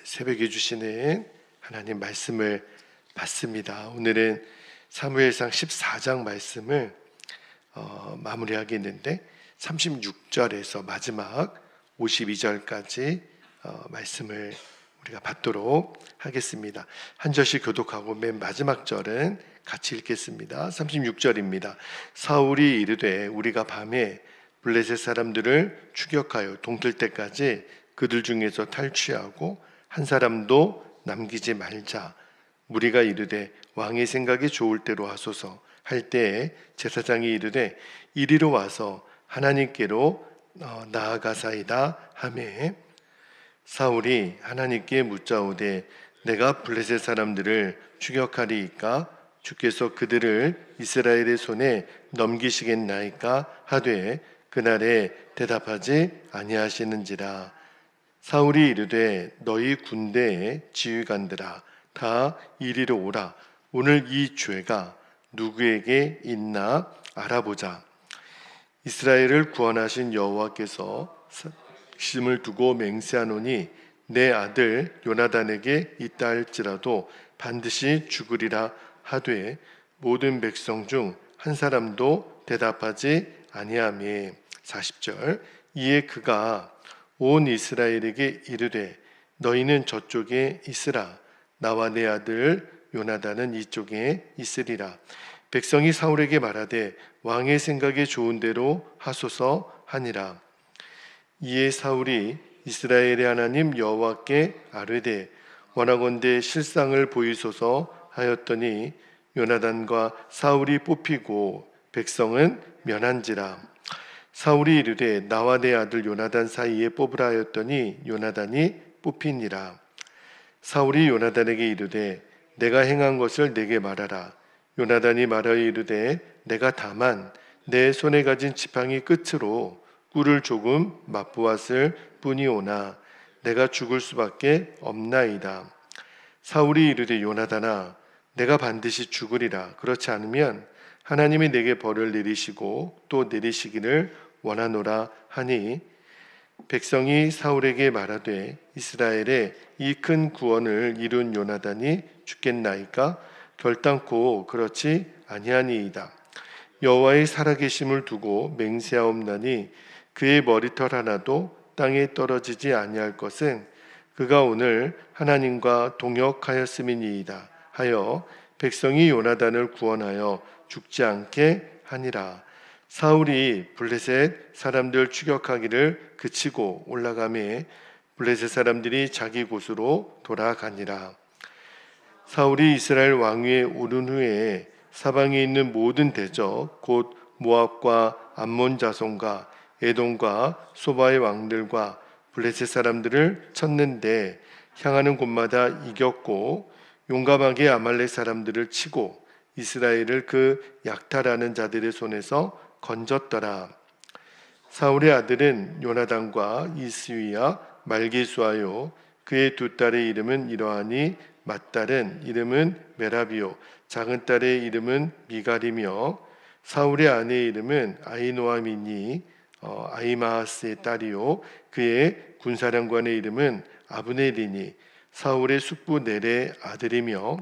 새벽에 주시는 하나님 말씀을 받습니다. 오늘은 사무엘상 14장 말씀을 마무리하겠는데 36절에서 마지막 52절까지 말씀을 우리가 받도록 하겠습니다. 한 절씩 교독하고 맨 마지막 절은 같이 읽겠습니다. 36절입니다. 사울이 이르되 우리가 밤에 블레셋 사람들을 추격하여 동틀 때까지 그들 중에서 탈취하고 한 사람도 남기지 말자. 무리가 이르되 왕의 생각이 좋을 대로 하소서 할 때에 제사장이 이르되 이리로 와서 하나님께로 나아가사이다 하매 사울이 하나님께 묻자오되 내가 블레셋 사람들을 추격하리이까 주께서 그들을 이스라엘의 손에 넘기시겠나이까 하되 그날에 대답하지 아니하시는지라. 사울이 이르되 너희 군대의 지휘관들아 다 이리로 오라. 오늘 이 죄가 누구에게 있나 알아보자. 이스라엘을 구원하신 여호와께서 심을 두고 맹세하노니 내 아들 요나단에게 있다 할지라도 반드시 죽으리라 하되 모든 백성 중 한 사람도 대답하지 아니하매. 40절 이에 그가 온 이스라엘에게 이르되 너희는 저쪽에 있으라. 나와 내 아들 요나단은 이쪽에 있으리라. 백성이 사울에게 말하되 왕의 생각에 좋은 대로 하소서 하니라. 이에 사울이 이스라엘의 하나님 여호와께 아뢰되 원하건대 실상을 보이소서 하였더니 요나단과 사울이 뽑히고 백성은 면한지라. 사울이 이르되 나와 내 아들 요나단 사이에 뽑으라 하였더니 요나단이 뽑히니라. 사울이 요나단에게 이르되 내가 행한 것을 내게 말하라. 요나단이 말하여 이르되 내가 다만 내 손에 가진 지팡이 끝으로 꿀을 조금 맛보았을 뿐이오나 내가 죽을 수밖에 없나이다. 사울이 이르되 요나단아 내가 반드시 죽으리라. 그렇지 않으면 하나님이 내게 벌을 내리시고 또 내리시기를 원하노라 하니 백성이 사울에게 말하되 이스라엘의 이 큰 구원을 이룬 요나단이 죽겠나이까? 결단코 그렇지 아니하니이다. 여호와의 살아계심을 두고 맹세하옵나니 그의 머리털 하나도 땅에 떨어지지 아니할 것은 그가 오늘 하나님과 동역하였음이니이다 하여 백성이 요나단을 구원하여 죽지 않게 하니라. 사울이 블레셋 사람들 추격하기를 그치고 올라가매 블레셋 사람들이 자기 곳으로 돌아가니라. 사울이 이스라엘 왕위에 오른 후에 사방에 있는 모든 대적 곧 모압과 암몬 자손과 에돔과 소바의 왕들과 블레셋 사람들을 쳤는데 향하는 곳마다 이겼고 용감하게 아말렉 사람들을 치고 이스라엘을 그 약탈하는 자들의 손에서 건졌더라. 사울의 아들은 요나단과 이스위야 말기수아요. 그의 두 딸의 이름은 이러하니 맏딸은 이름은 메라비요 작은 딸의 이름은 미갈이며 사울의 아내의 이름은 아히노아미니 아히마아스의 딸이요 그의 군사령관의 이름은 아브넬이니 사울의 숙부 넬의 아들이며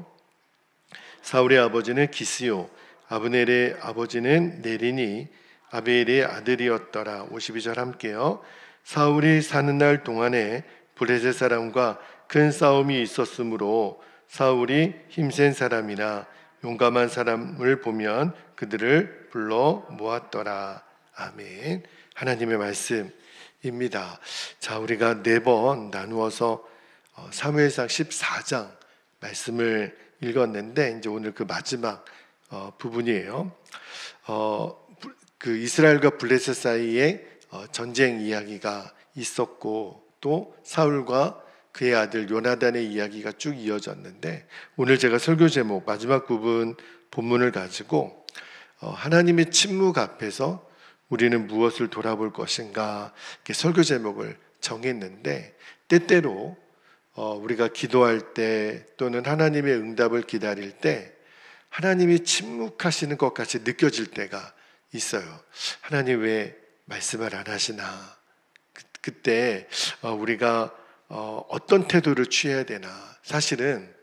사울의 아버지는 기스요 아브넬의 아버지는 넬이니 아베일의 아들이었더라. 52절 함께요. 사울이 사는 날 동안에 블레셋 사람과 큰 싸움이 있었으므로 사울이 힘센 사람이나 용감한 사람을 보면 그들을 불러 모았더라. 아멘. 하나님의 말씀입니다. 자, 우리가 4번 나누어서 사무엘상 14장 말씀을 읽었는데 이제 오늘 그 마지막 부분이에요. 그 이스라엘과 블레셋 사이에 전쟁 이야기가 있었고 또 사울과 그의 아들 요나단의 이야기가 쭉 이어졌는데 오늘 제가 설교 제목 마지막 부분 본문을 가지고 하나님의 침묵 앞에서 우리는 무엇을 돌아볼 것인가 이렇게 설교 제목을 정했는데 때때로 우리가 기도할 때 또는 하나님의 응답을 기다릴 때 하나님이 침묵하시는 것 같이 느껴질 때가 있어요. 하나님 왜 말씀을 안 하시나? 그때 우리가 어떤 태도를 취해야 되나. 사실은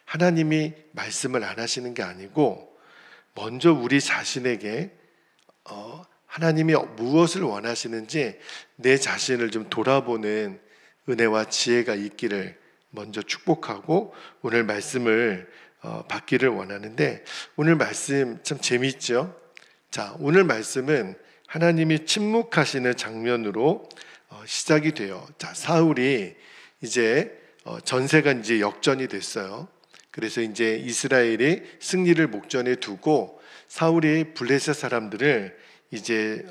하나님이 말씀을 안 하시는 게 아니고 먼저 우리 자신에게 하나님이 무엇을 원하시는지 내 자신을 좀 돌아보는 은혜와 지혜가 있기를 먼저 축복하고 오늘 말씀을 받기를 원하는데, 오늘 말씀 참 재미있죠? 자, 오늘 말씀은 하나님이 침묵하시는 장면으로 시작이 돼요. 자, 사울이 이제 전세가 이제 역전이 됐어요. 그래서 이제 이스라엘이 승리를 목전에 두고 사울이 블레셋 사람들을 이제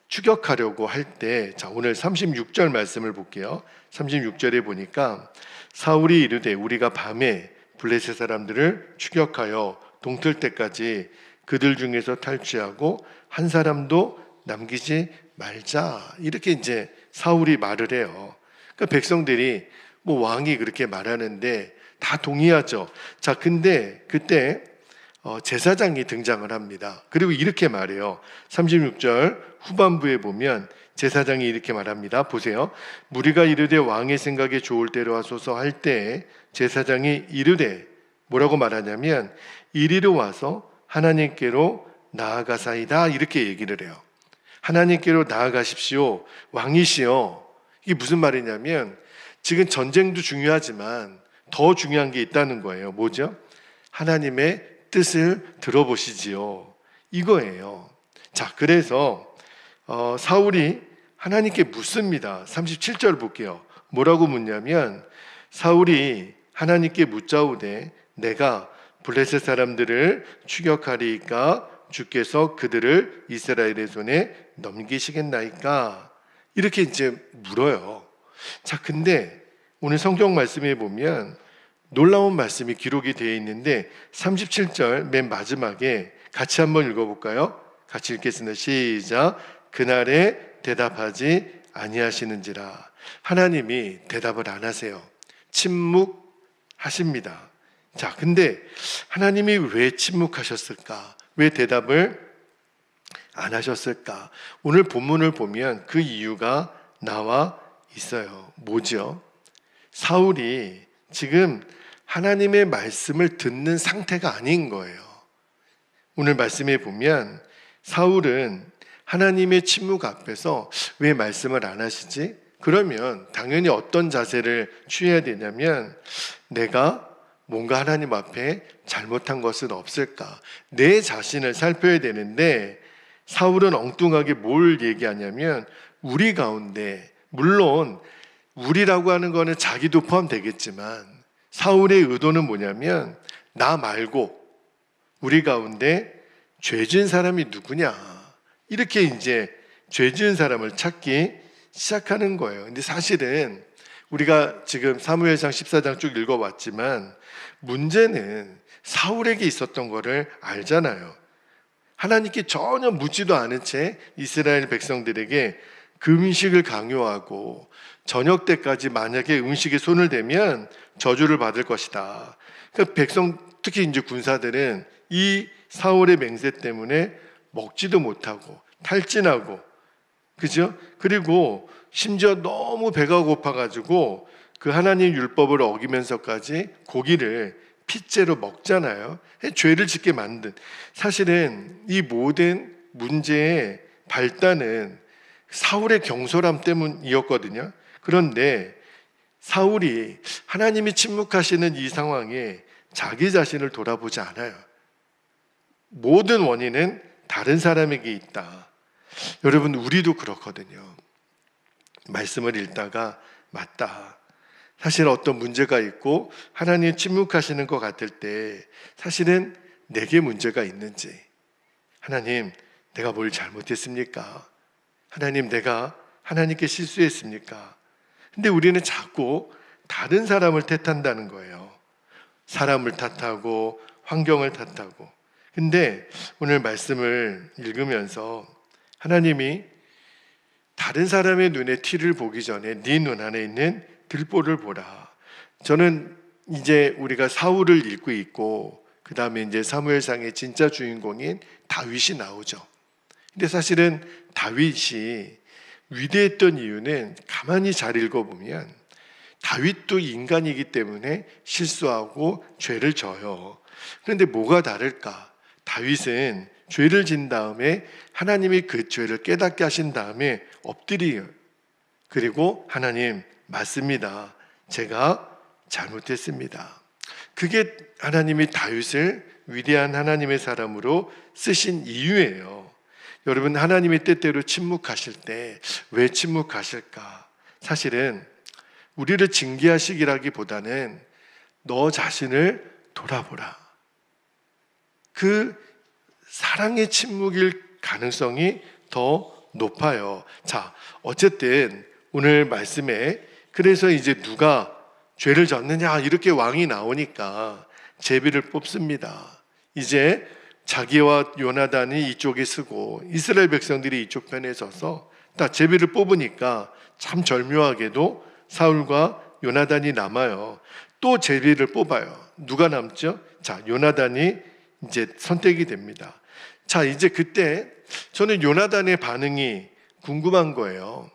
추격하려고 할 때, 자, 오늘 36절 말씀을 볼게요. 36절에 보니까 사울이 이르되 우리가 밤에 블레셋 사람들을 추격하여 동틀 때까지 그들 중에서 탈취하고 한 사람도 남기지 말자, 이렇게 이제 사울이 말을 해요. 그러니까 백성들이 뭐 왕이 그렇게 말하는데 다 동의하죠. 자, 근데 그때 제사장이 등장을 합니다. 그리고 이렇게 말해요. 36절 후반부에 보면 제사장이 이렇게 말합니다. 보세요. 무리가 이르되 왕의 생각에 좋을 대로 하소서 할 때 제사장이 이르되 뭐라고 말하냐면 이리로 와서 하나님께로 나아가사이다, 이렇게 얘기를 해요. 하나님께로 나아가십시오, 왕이시여. 이게 무슨 말이냐면 지금 전쟁도 중요하지만 더 중요한 게 있다는 거예요. 뭐죠? 하나님의 뜻을 들어보시지요, 이거예요. 자, 그래서 사울이 하나님께 묻습니다. 37절 볼게요. 뭐라고 묻냐면 사울이 하나님께 묻자오되 내가 블레셋 사람들을 추격하리이까 주께서 그들을 이스라엘의 손에 넘기시겠나이까, 이렇게 이제 물어요. 자, 근데 오늘 성경 말씀에 보면 놀라운 말씀이 기록이 되어 있는데 37절 맨 마지막에 같이 한번 읽어볼까요? 같이 읽겠습니다. 시작. 그날에 대답하지 아니하시는지라. 하나님이 대답을 안 하세요. 침묵하십니다. 자, 근데 하나님이 왜 침묵하셨을까? 왜 대답을 안 하셨을까? 오늘 본문을 보면 그 이유가 나와 있어요. 뭐죠? 사울이 지금 하나님의 말씀을 듣는 상태가 아닌 거예요. 오늘 말씀에 보면 사울은 하나님의 침묵 앞에서 왜 말씀을 안 하시지? 그러면 당연히 어떤 자세를 취해야 되냐면 내가 뭔가 하나님 앞에 잘못한 것은 없을까? 내 자신을 살펴야 되는데 사울은 엉뚱하게 뭘 얘기하냐면 우리 가운데, 물론 우리라고 하는 거는 자기도 포함되겠지만 사울의 의도는 뭐냐면 나 말고 우리 가운데 죄 지은 사람이 누구냐, 이렇게 이제 죄 지은 사람을 찾기 시작하는 거예요. 근데 사실은 우리가 지금 사무엘상 14장 쭉 읽어왔지만 문제는 사울에게 있었던 거를 알잖아요. 하나님께 전혀 묻지도 않은 채 이스라엘 백성들에게 금식을 강요하고 저녁 때까지 만약에 음식에 손을 대면 저주를 받을 것이다. 그러니까 백성, 특히 이제 군사들은 이 사울의 맹세 때문에 먹지도 못하고 탈진하고, 그죠? 그리고 심지어 너무 배가 고파가지고 그 하나님 율법을 어기면서까지 고기를 핏째로 먹잖아요. 죄를 짓게 만든, 사실은 이 모든 문제의 발단은 사울의 경솔함 때문이었거든요. 그런데 사울이 하나님이 침묵하시는 이 상황에 자기 자신을 돌아보지 않아요. 모든 원인은 다른 사람에게 있다. 여러분, 우리도 그렇거든요. 말씀을 읽다가 맞다, 사실 어떤 문제가 있고 하나님 침묵하시는 것 같을 때 사실은 내게 문제가 있는지, 하나님 내가 뭘 잘못했습니까? 하나님 내가 하나님께 실수했습니까? 근데 우리는 자꾸 다른 사람을 탓한다는 거예요. 사람을 탓하고 환경을 탓하고. 근데 오늘 말씀을 읽으면서 하나님이 다른 사람의 눈에 티를 보기 전에 네 눈 안에 있는 들보를 보라. 저는 이제 우리가 사울을 읽고 있고 그 다음에 이제 사무엘상의 진짜 주인공인 다윗이 나오죠. 근데 사실은 다윗이 위대했던 이유는 가만히 잘 읽어보면 다윗도 인간이기 때문에 실수하고 죄를 져요. 그런데 뭐가 다를까? 다윗은 죄를 진 다음에 하나님이 그 죄를 깨닫게 하신 다음에 엎드려요. 그리고 하나님, 맞습니다. 제가 잘못했습니다. 그게 하나님이 다윗을 위대한 하나님의 사람으로 쓰신 이유예요. 여러분, 하나님이 때때로 침묵하실 때 왜 침묵하실까? 사실은 우리를 징계하시기라기보다는 너 자신을 돌아보라. 그 사랑의 침묵일 가능성이 더 높아요. 자, 어쨌든 오늘 말씀에 그래서 이제 누가 죄를 졌느냐 이렇게 왕이 나오니까 제비를 뽑습니다. 이제 자기와 요나단이 이쪽에 서고 이스라엘 백성들이 이쪽 편에 서서 딱 제비를 뽑으니까 참 절묘하게도 사울과 요나단이 남아요. 또 제비를 뽑아요. 누가 남죠? 자, 요나단이 이제 선택이 됩니다. 자, 이제 그때 저는 요나단의 반응이 궁금한 거예요.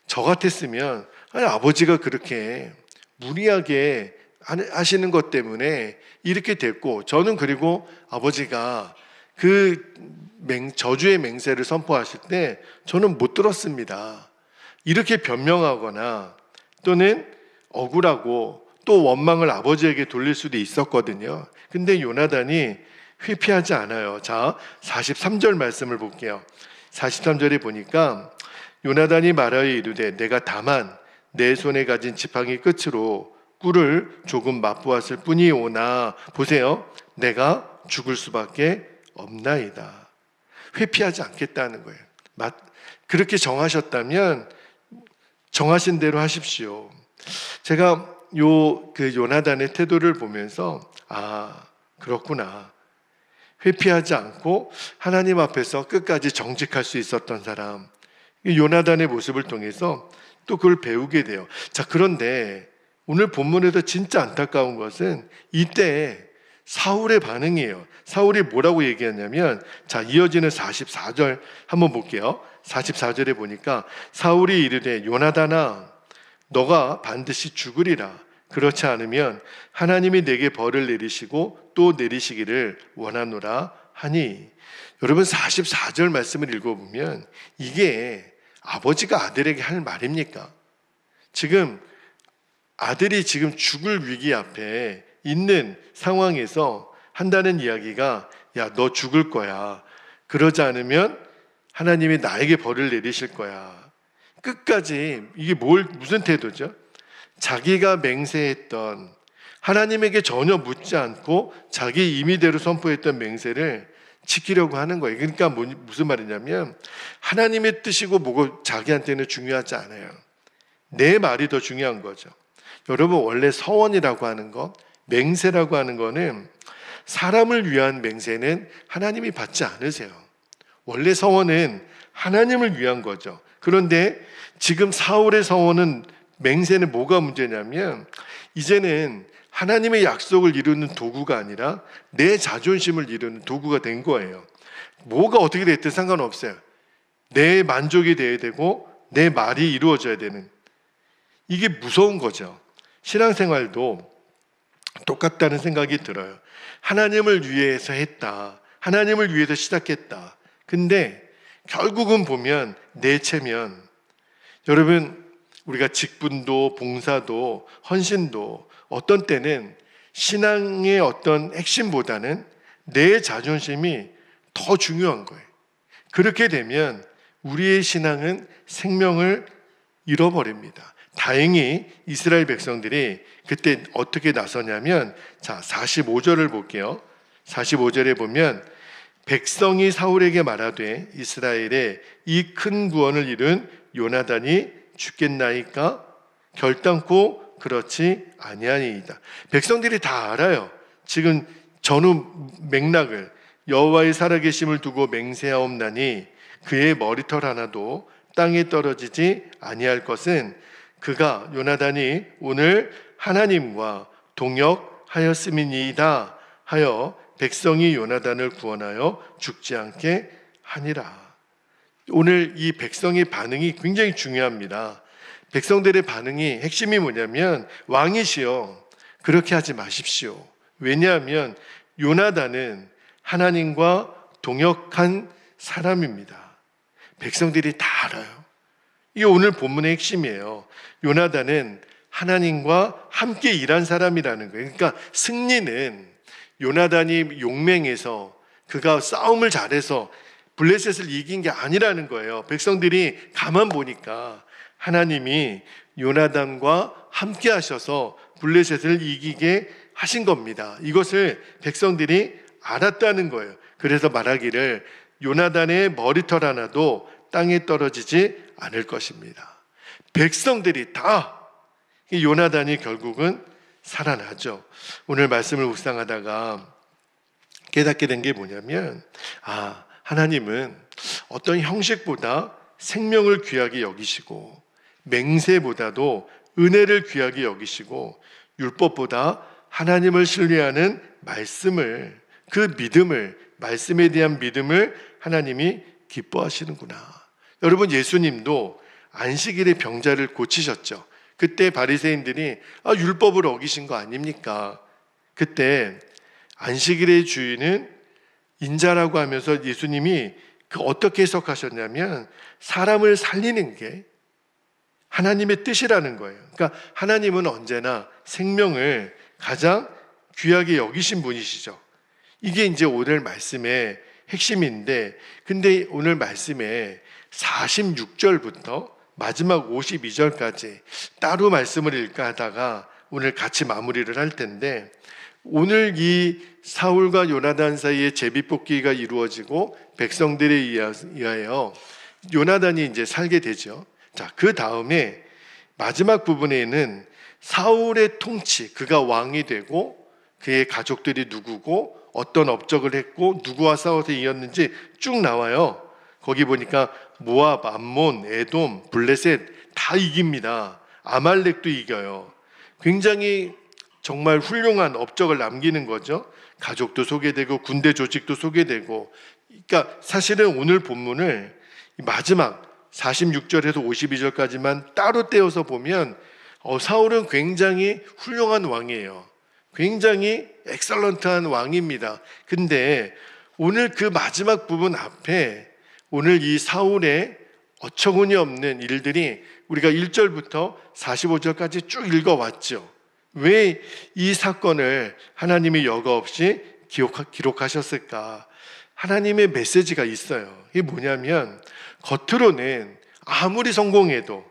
저 같았으면 아니, 아버지가 그렇게 무리하게 하시는 것 때문에 이렇게 됐고, 저는 그리고 아버지가 그 저주의 맹세를 선포하실 때 저는 못 들었습니다. 이렇게 변명하거나 또는 억울하고 또 원망을 아버지에게 돌릴 수도 있었거든요. 근데 요나단이 회피하지 않아요. 자, 43절 말씀을 볼게요. 43절에 보니까 요나단이 말하여 이르되 내가 다만 내 손에 가진 지팡이 끝으로 꿀을 조금 맛보았을 뿐이오나 보세요. 내가 죽을 수밖에 없나이다. 회피하지 않겠다는 거예요. 그렇게 정하셨다면 정하신 대로 하십시오. 제가 그 요나단의 태도를 보면서 그렇구나. 회피하지 않고 하나님 앞에서 끝까지 정직할 수 있었던 사람, 요나단의 모습을 통해서 또 그걸 배우게 돼요. 자, 그런데 오늘 본문에서 진짜 안타까운 것은 이때 사울의 반응이에요. 사울이 뭐라고 얘기하냐면, 자, 이어지는 44절 한번 볼게요. 44절에 보니까 사울이 이르되 요나단아 너가 반드시 죽으리라. 그렇지 않으면 하나님이 내게 벌을 내리시고 또 내리시기를 원하노라 하니. 여러분, 44절 말씀을 읽어보면 이게 아버지가 아들에게 할 말입니까? 지금 아들이 지금 죽을 위기 앞에 있는 상황에서 한다는 이야기가, 야, 너 죽을 거야. 그러지 않으면 하나님이 나에게 벌을 내리실 거야. 끝까지 이게 무슨 태도죠? 자기가 맹세했던, 하나님에게 전혀 묻지 않고 자기 임의대로 선포했던 맹세를 지키려고 하는 거예요. 그러니까 무슨 말이냐면 하나님의 뜻이고 뭐고 자기한테는 중요하지 않아요. 내 말이 더 중요한 거죠. 여러분, 원래 서원이라고 하는 것, 맹세라고 하는 거는 사람을 위한 맹세는 하나님이 받지 않으세요. 원래 서원은 하나님을 위한 거죠. 그런데 지금 사울의 서원은, 맹세는 뭐가 문제냐면 이제는 하나님의 약속을 이루는 도구가 아니라 내 자존심을 이루는 도구가 된 거예요. 뭐가 어떻게 됐든 상관없어요. 내 만족이 돼야 되고 내 말이 이루어져야 되는, 이게 무서운 거죠. 신앙생활도 똑같다는 생각이 들어요. 하나님을 위해서 했다. 하나님을 위해서 시작했다. 근데 결국은 보면 내 체면, 여러분, 우리가 직분도 봉사도 헌신도 어떤 때는 신앙의 어떤 핵심보다는 내 자존심이 더 중요한 거예요. 그렇게 되면 우리의 신앙은 생명을 잃어버립니다. 다행히 이스라엘 백성들이 그때 어떻게 나서냐면, 자, 45절을 볼게요. 45절에 보면 백성이 사울에게 말하되 이스라엘에 이 큰 구원을 이룬 요나단이 죽겠나이까? 결단코 그렇지 아니하니이다. 백성들이 다 알아요. 지금 전후 맥락을, 여호와의 살아계심을 두고 맹세하옵나니 그의 머리털 하나도 땅에 떨어지지 아니할 것은 그가, 요나단이 오늘 하나님과 동역하였음이니이다 하여 백성이 요나단을 구원하여 죽지 않게 하니라. 오늘 이 백성의 반응이 굉장히 중요합니다. 백성들의 반응이 핵심이 뭐냐면 왕이시여 그렇게 하지 마십시오. 왜냐하면 요나단은 하나님과 동역한 사람입니다. 백성들이 다 알아요. 이게 오늘 본문의 핵심이에요. 요나단은 하나님과 함께 일한 사람이라는 거예요. 그러니까 승리는 요나단이 용맹해서 그가 싸움을 잘해서 블레셋을 이긴 게 아니라는 거예요. 백성들이 가만 보니까 하나님이 요나단과 함께 하셔서 블레셋을 이기게 하신 겁니다. 이것을 백성들이 알았다는 거예요. 그래서 말하기를 요나단의 머리털 하나도 땅에 떨어지지 않을 것입니다. 백성들이 다 요나단이 결국은 살아나죠. 오늘 말씀을 묵상하다가 깨닫게 된 게 뭐냐면 하나님은 어떤 형식보다 생명을 귀하게 여기시고 맹세보다도 은혜를 귀하게 여기시고 율법보다 하나님을 신뢰하는 말씀을, 그 믿음을, 말씀에 대한 믿음을 하나님이 기뻐하시는구나. 여러분, 예수님도 안식일에 병자를 고치셨죠. 그때 바리새인들이 율법을 어기신 거 아닙니까? 그때 안식일의 주인은 인자라고 하면서 예수님이 어떻게 해석하셨냐면 사람을 살리는 게 하나님의 뜻이라는 거예요. 그러니까 하나님은 언제나 생명을 가장 귀하게 여기신 분이시죠. 이게 이제 오늘 말씀의 핵심인데, 근데 오늘 말씀에 46절부터 마지막 52절까지 따로 말씀을 읽까 하다가 오늘 같이 마무리를 할 텐데, 오늘 이 사울과 요나단 사이에 제비뽑기가 이루어지고 백성들에 의하여 요나단이 이제 살게 되죠. 자, 그 다음에 마지막 부분에는 사울의 통치, 그가 왕이 되고 그의 가족들이 누구고 어떤 업적을 했고 누구와 싸워서 이겼는지 쭉 나와요. 거기 보니까 모압, 암몬, 에돔, 블레셋 다 이깁니다. 아말렉도 이겨요. 굉장히 정말 훌륭한 업적을 남기는 거죠. 가족도 소개되고 군대 조직도 소개되고. 그러니까 사실은 오늘 본문을 마지막 46절에서 52절까지만 따로 떼어서 보면 사울은 굉장히 훌륭한 왕이에요. 굉장히 엑설런트한 왕입니다. 근데 오늘 그 마지막 부분 앞에 오늘 이 사울의 어처구니 없는 일들이 우리가 1절부터 45절까지 쭉 읽어왔죠. 왜 이 사건을 하나님이 여과 없이 기록하셨을까? 하나님의 메시지가 있어요. 이게 뭐냐면 겉으로는 아무리 성공해도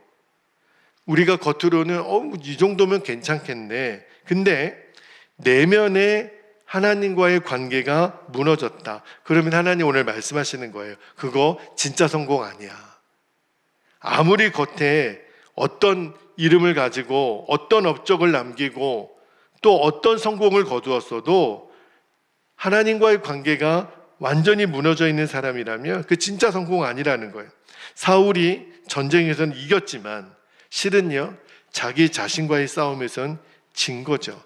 우리가 겉으로는 이 정도면 괜찮겠네. 근데 내면에 하나님과의 관계가 무너졌다. 그러면 하나님 오늘 말씀하시는 거예요. 그거 진짜 성공 아니야. 아무리 겉에 어떤 이름을 가지고 어떤 업적을 남기고 또 어떤 성공을 거두었어도 하나님과의 관계가 완전히 무너져 있는 사람이라면 그 진짜 성공 아니라는 거예요. 사울이 전쟁에서는 이겼지만 실은요, 자기 자신과의 싸움에선 진 거죠.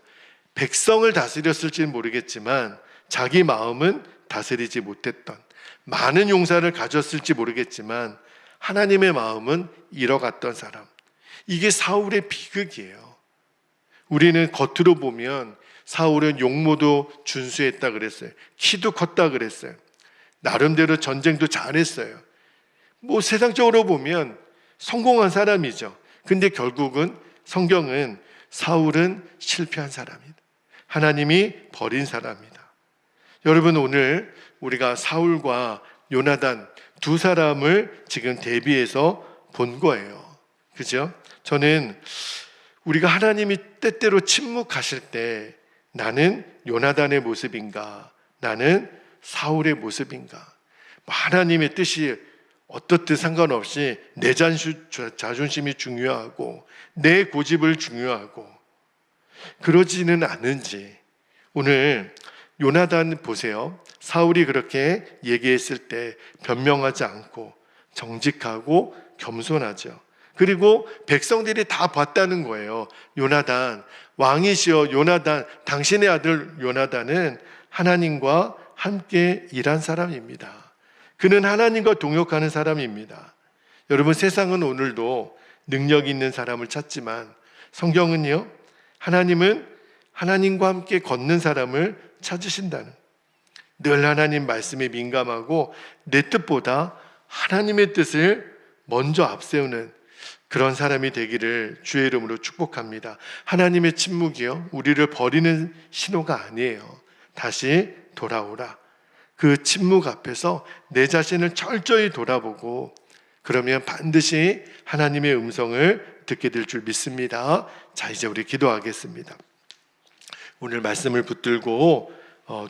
백성을 다스렸을지는 모르겠지만 자기 마음은 다스리지 못했던, 많은 용사를 가졌을지 모르겠지만 하나님의 마음은 잃어갔던 사람. 이게 사울의 비극이에요. 우리는 겉으로 보면 사울은 용모도 준수했다 그랬어요. 키도 컸다 그랬어요. 나름대로 전쟁도 잘했어요. 세상적으로 보면 성공한 사람이죠. 근데 결국은 성경은 사울은 실패한 사람이다. 하나님이 버린 사람이다. 여러분, 오늘 우리가 사울과 요나단 두 사람을 지금 대비해서 본 거예요. 그죠? 저는 우리가 하나님이 때때로 침묵하실 때 나는 요나단의 모습인가? 나는 사울의 모습인가? 하나님의 뜻이 어떻든 상관없이 내 자존심이 중요하고 내 고집을 중요하고 그러지는 않은지. 오늘 요나단 보세요. 사울이 그렇게 얘기했을 때 변명하지 않고 정직하고 겸손하죠. 그리고 백성들이 다 봤다는 거예요. 요나단, 왕이시여 요나단, 당신의 아들 요나단은 하나님과 함께 일한 사람입니다. 그는 하나님과 동역하는 사람입니다. 여러분, 세상은 오늘도 능력 있는 사람을 찾지만 성경은요, 하나님은 하나님과 함께 걷는 사람을 찾으신다는, 늘 하나님 말씀에 민감하고 내 뜻보다 하나님의 뜻을 먼저 앞세우는 그런 사람이 되기를 주의 이름으로 축복합니다. 하나님의 침묵이요, 우리를 버리는 신호가 아니에요. 다시 돌아오라. 그 침묵 앞에서 내 자신을 철저히 돌아보고 그러면 반드시 하나님의 음성을 듣게 될 줄 믿습니다. 자, 이제 우리 기도하겠습니다. 오늘 말씀을 붙들고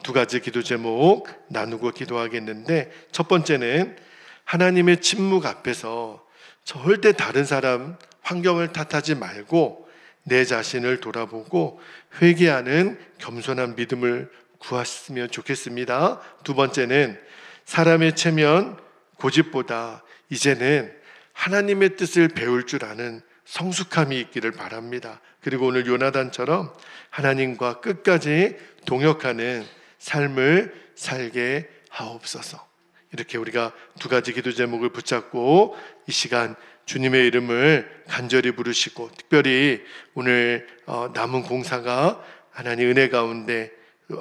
두 가지 기도 제목 나누고 기도하겠는데, 첫 번째는 하나님의 침묵 앞에서 절대 다른 사람, 환경을 탓하지 말고 내 자신을 돌아보고 회개하는 겸손한 믿음을 구하셨으면 좋겠습니다. 두 번째는 사람의 체면, 고집보다 이제는 하나님의 뜻을 배울 줄 아는 성숙함이 있기를 바랍니다. 그리고 오늘 요나단처럼 하나님과 끝까지 동역하는 삶을 살게 하옵소서. 이렇게 우리가 두 가지 기도 제목을 붙잡고 이 시간 주님의 이름을 간절히 부르시고, 특별히 오늘 남은 공사가 하나님 은혜 가운데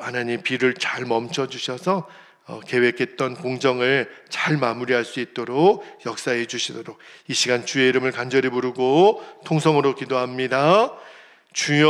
하나님 비를 잘 멈춰 주셔서 계획했던 공정을 잘 마무리할 수 있도록 역사해 주시도록 이 시간 주의 이름을 간절히 부르고 통성으로 기도합니다. 주여